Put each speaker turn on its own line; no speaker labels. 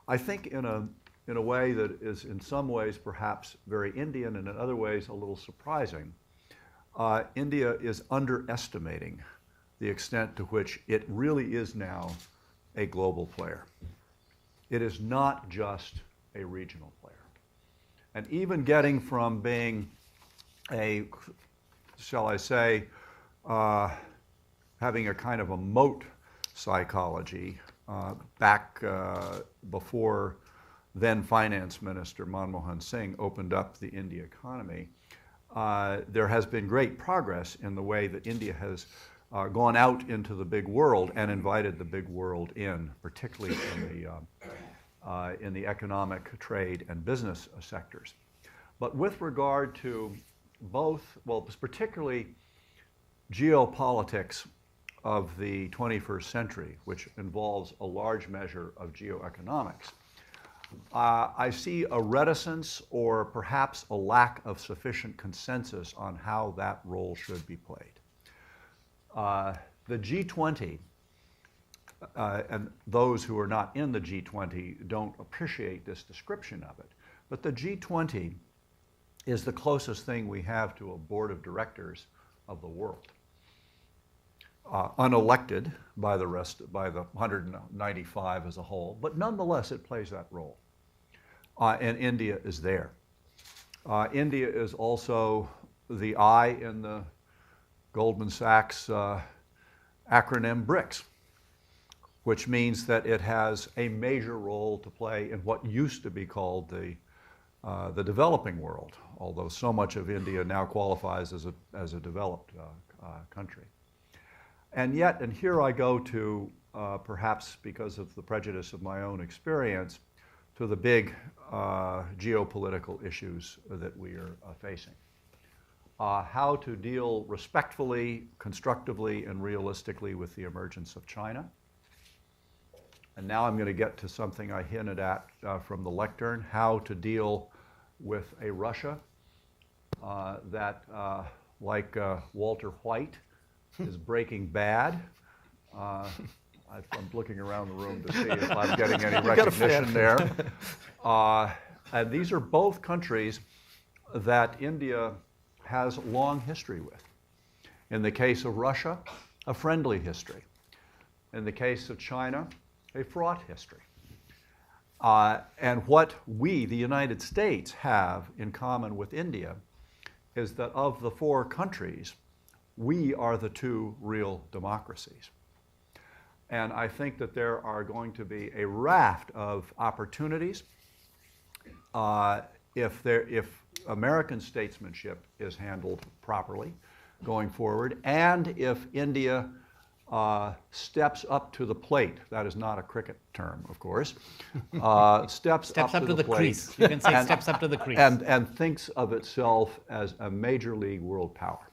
I think in a way that is in some ways perhaps very Indian and in other ways a little surprising, India is underestimating the extent to which it really is now a global player. It is not just a regional player. And even getting from being a, shall I say, having a kind of a moat psychology back before then Finance Minister Manmohan Singh opened up the India economy, there has been great progress in the way that India has gone out into the big world and invited the big world in, particularly in the economic, trade, and business sectors. But with regard to both, well, particularly geopolitics of the 21st century, which involves a large measure of geoeconomics, I see a reticence or perhaps a lack of sufficient consensus on how that role should be played. The G20, and those who are not in the G20 don't appreciate this description of it, but the G20 is the closest thing we have to a board of directors of the world. Unelected by the 195 as a whole, but nonetheless it plays that role. And India is there. India is also the I in the Goldman Sachs acronym BRICS, which means that it has a major role to play in what used to be called the developing world, although so much of India now qualifies as a developed country. And yet, and here I go to, perhaps because of the prejudice of my own experience, to the big geopolitical issues that we are facing. How to deal respectfully, constructively, and realistically with the emergence of China. And now I'm going to get to something I hinted at from the lectern, how to deal with a Russia that, like Walter White, is Breaking Bad. I'm looking around the room to see if I'm getting any recognition there. And these are both countries that India has long history with. In the case of Russia, a friendly history. In the case of China, a fraught history. And what we, the United States, have in common with India is that of the four countries, we are the two real democracies. And I think that there are going to be a raft of opportunities if American statesmanship is handled properly going forward, and if India steps up to the plate. That is not a cricket term, of course. Steps up to the plate.
Crease. You can say steps up to the crease.
And thinks of itself as a major league world power.